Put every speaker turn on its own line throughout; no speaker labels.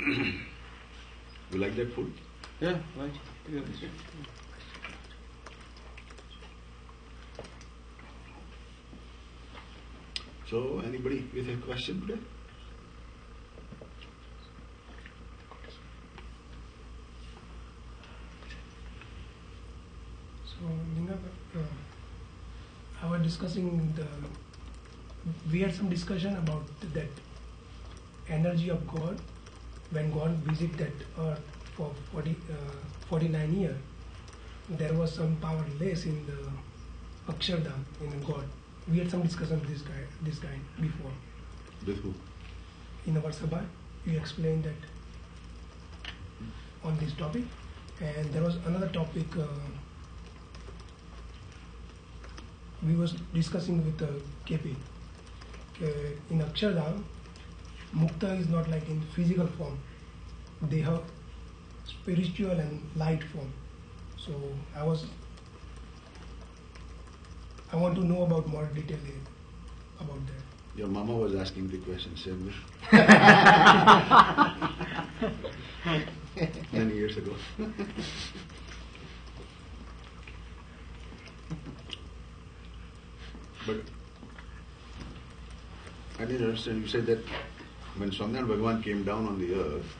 You like that food?
Yeah, right. Yeah.
So, anybody with a question today?
So, I was discussing we had some discussion about that energy of God when God visited that earth for 49 years. There was some power less in the Akshardham in God. We had some discussion of this kind before.
With who?
In our Sabha, you explained that on this topic. And there was another topic we was discussing with KP. In Akshardham, Mukta is not like in physical form. They have spiritual and light form. So I want to know about more detail about that.
Your mama was asking the question same way. Many years ago. But I didn't understand. You said that when Swaminarayan Bhagavan came down on the earth,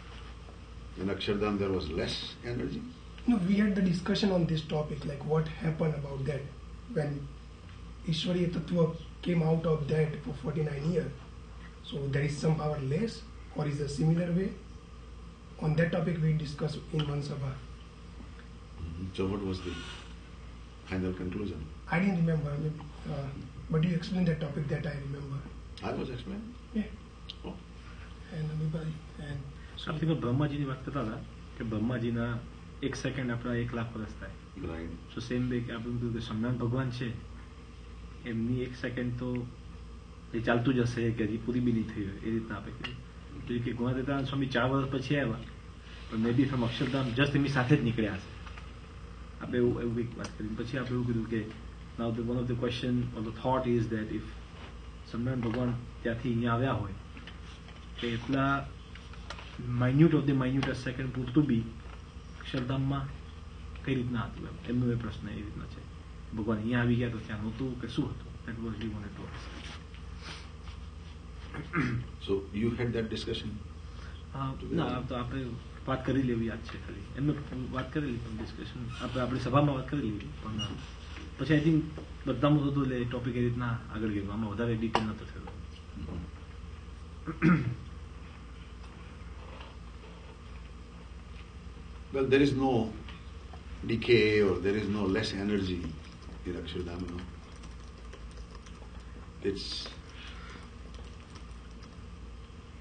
in Akshardham there was less energy?
No, we had the discussion on this topic, like what happened about that when Ishwariya Tattva came out of that for 49 years. So there is some power less, or is a similar way? On that topic we discussed in one sabha.
So what was the final conclusion?
I didn't remember, but you explained that topic that I remember.
I was explaining.
Yeah.
Oh.
And everybody and so
આપણે બ્રહ્માજીની વાત કરતા હતા કે બ્રહ્માજીના 1 second આપણા 1 લાખ વર્ષ થાય.
Right.
સો same way કે આપણે કીધું કે સ્વામિનારાયણ ભગવાન છે એમની 1 સેકન્ડ તો એ ચાલતું જ હશે કે હજી પૂરી બી નહીં થઈ હોય એ રીતના આપણે કીધું. એટલે કે ગુણાતીતાનંદ સ્વામી 4 વર્ષ પછી આવ્યા પણ મે બી ફ્રોમ અક્ષરધામ જસ્ટ એમની સાથે જ નીકળ્યા હશે. આપણે એવું કંઈક વાત કરી. પછી આપણે એવું કીધું કે નાઉ the one of the question or the thought is that if Swaminarayan ભગવાન ત્યાંથી અહીંયા આવ્યા હોય તો એટલા માઇન્યુટ ઓફ ધ માઇન્યુટેસ્ટ સેકન્ડ પૂરતું બી અક્ષરધામમાં કઈ રીતના હતું એમનો એ પ્રશ્ન એ રીતના છે. ભગવાન અહીંયા આવી ગયા તો ત્યાં નહોતું કે શું હતું? That was we wanted to ask.
So you had that discussion?
ના તો આપણે વાત કરી લેવી યાદ છે ખાલી એમને વાત કરેલી પણ ડિસ્કશન આપણી સભામાં વાત કરેલી પણ પછી આઈ થિંક બધામાં થતું એટલે ટોપિક એ રીતના આગળ ગયું. આમાં વધારે ડિટેલ નહોતો થયો.
Well, there is no decay or there is no less energy in Akshardham. No. It's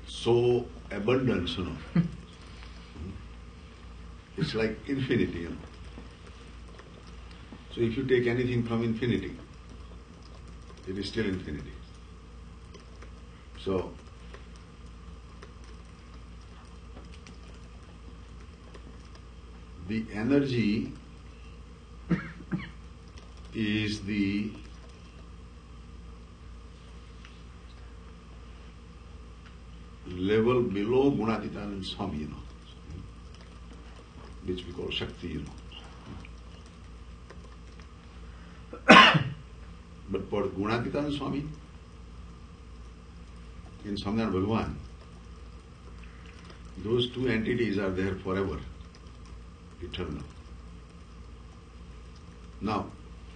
so abundant, you know. It's like infinity, you know. So if you take anything from infinity, it is still infinity. So the energy is the level below Gunatitanand Swami, you know, which we call Shakti, you know. But for Gunatitanand Swami, in Swaminarayan Bhagavan, those two entities are there forever, eternal. Now,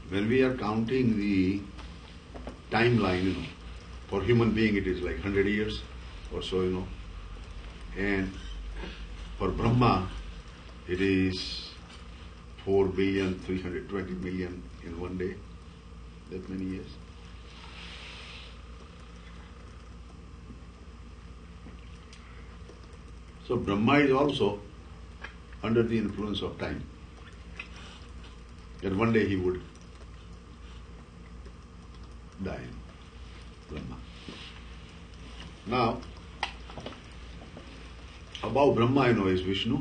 when we are counting the timeline, you know, for human being it is like 100 years or so, you know, and for Brahma it is 4,320,000,000 in one day, that many years. So Brahma is also under the influence of time. That one day he would die, Brahma. Now, above Brahma, you know, is Vishnu.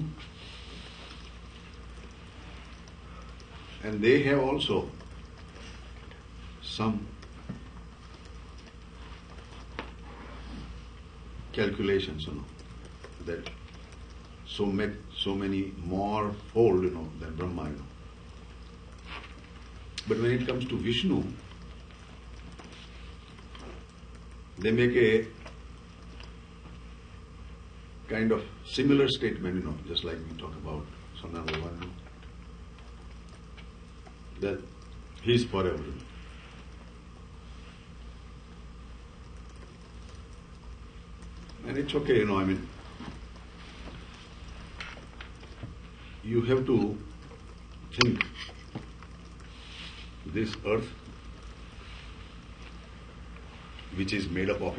And they have also some calculations, you know, that so many more fold, than Brahma, But when it comes to Vishnu, they make a kind of similar statement, just like we talk about Sadhak Sabha, that he is forever. And it's okay, you have to think this earth, which is made up of,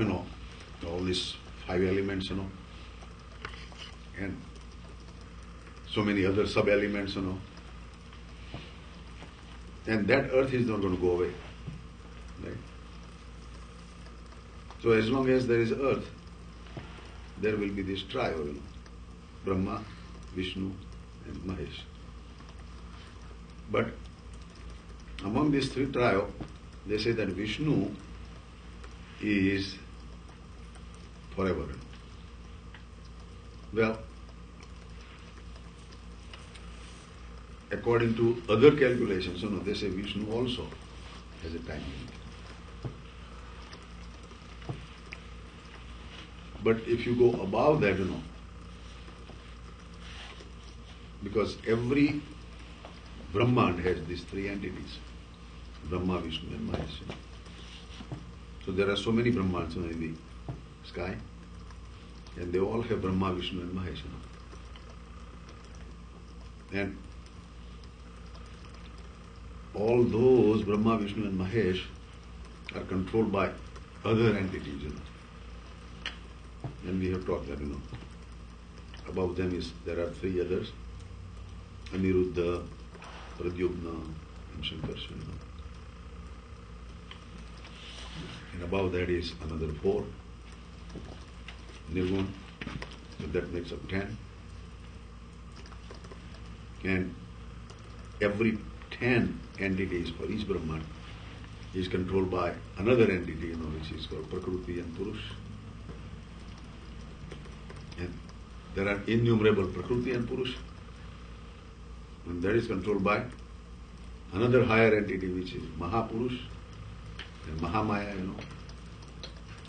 all these 5 elements, and so many other sub-elements, and that earth is not going to go away, right? So as long as there is earth, there will be this trio, Brahma, Vishnu and Mahesh. But among these 3 trio, they say that Vishnu is forever. Well, according to other calculations, they say Vishnu also has a time limit. But if you go above that, because every Brahmand has these 3 entities, Brahma, Vishnu and Mahesh. So there are so many Brahmands in the sky, and they all have Brahma, Vishnu and Mahesh. And all those Brahma, Vishnu and Mahesh are controlled by other entities. And we have talked that, above them there are 3 others, Aniruddha, Pradyumna and Shankarsana. And above that is another 4, Nirgun, so that makes up 10. And every 10 entities for each Brahman is controlled by another entity, which is called Prakriti and Purush. And there are innumerable Prakriti and Purush, and that is controlled by another higher entity, which is Mahapurush and Mahamaya,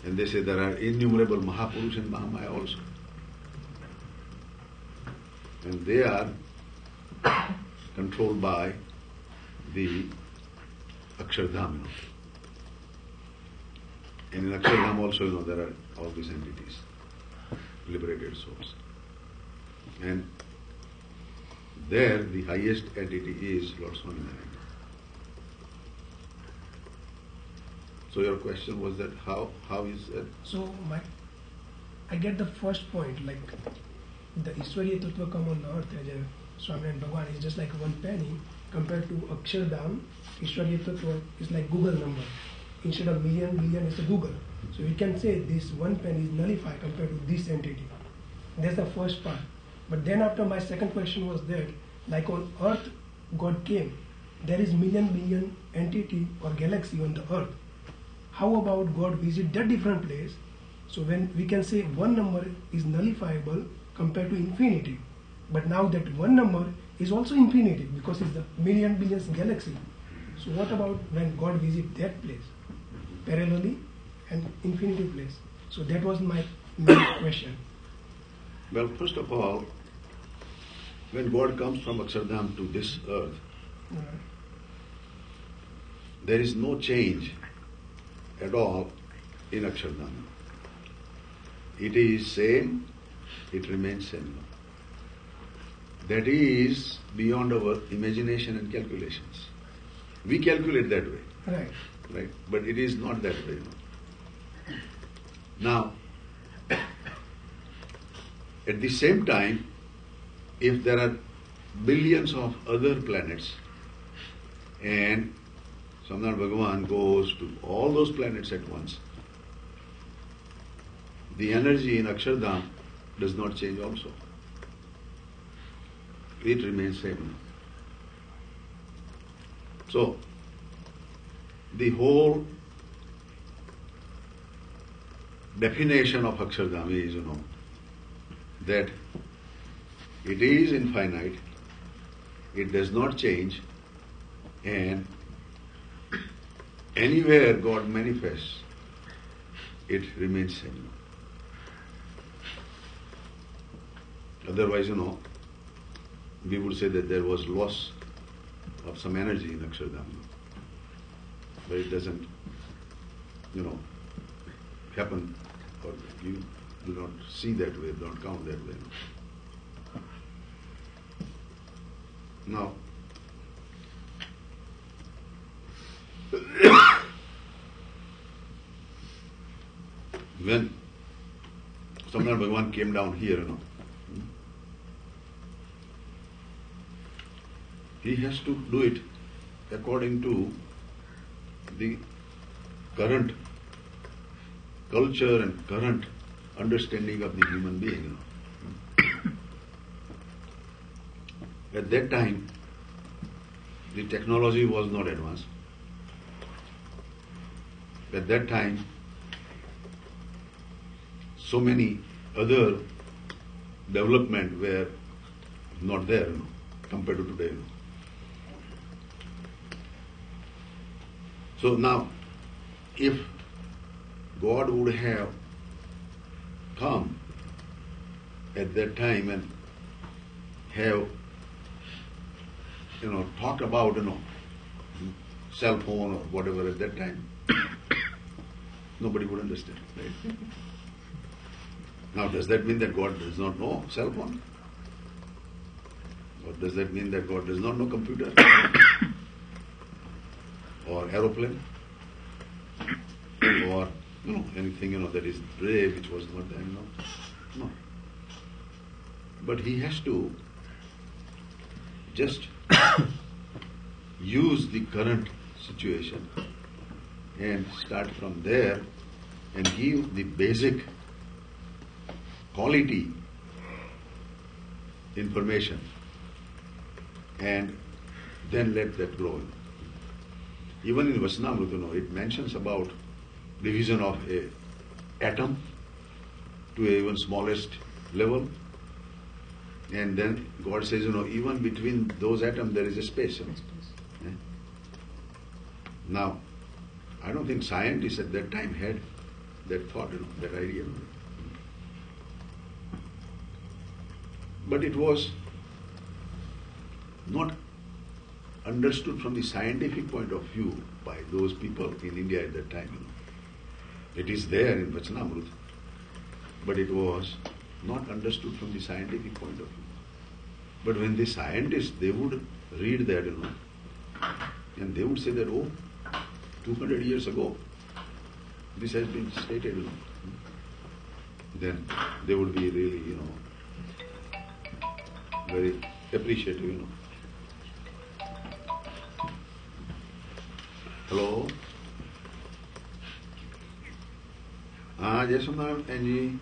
And they say there are innumerable Mahapurush and Mahamaya also. And they are controlled by the Akshardham. And in Akshardham also, there are all these entities, liberated souls. And there the highest entity is Lord Swaminarayan. So your question was that how is that?
So I get the first point, like the Ishwariya Tattva come on earth as a Swaminarayan Bhagwan is just like 1 penny compared to Akshardham. Ishwariya Tattva is like Google number. Instead of million, billion is a Google. So we can say this 1 penny is nullified compared to this entity. That's the first part. But then after my second question was that, like on earth, God came. There is million, billion entity or galaxy on the earth. How about God visit that different place? So when we can say 1 number is nullifiable compared to infinity. But now that 1 number is also infinity because it's the million, billions galaxy. So what about when God visit that place? Parallelly and infinity place. So that was my main question.
Well, first of all, when God comes from Akshardham to this earth, there is no change at all in Akshardham. It is same, it remains same. That is beyond our imagination and calculations. We calculate that way. Right? But it is not that way. Now, at the same time, if there are billions of other planets and Swaminarayan Bhagavan goes to all those planets at once, the energy in Akshardham does not change also. It remains same. So, the whole definition of Akshardham is, that It is infinite, it does not change, and anywhere God manifests, it remains same. Otherwise, we would say that there was loss of some energy in Akshardham. But it doesn't, happen, or you do not see that way, don't count that way. Now, when Samar Bhagavan came down here, he has to do it according to the current culture and current understanding of the human being. At that time, the technology was not advanced. At that time, so many other development were not there, compared to today. So now, if God would have come at that time and have, talked about, cell phone or whatever at that time, nobody would understand, right? Now, does that mean that God does not know cell phone? Or does that mean that God does not know computer? Or aeroplane? Or, anything, that is brave, which was not there, No. But he has to just use the current situation and start from there and give the basic quality information and then let that grow. Even in Vachanamrita, it mentions about division of a atom to a even smallest level, and then God says, even between those atoms there is a space. Eh? Now, I don't think scientists at that time had that thought, that idea. But it was not understood from the scientific point of view by those people in India at that time. It is there in Vachanamrita, but it was not understood from the scientific point of view. But when the scientists, they would read that, and they would say that, 200 years ago, this has been stated, then they would be really, very appreciative, Hello? Jai Sundar, Angie.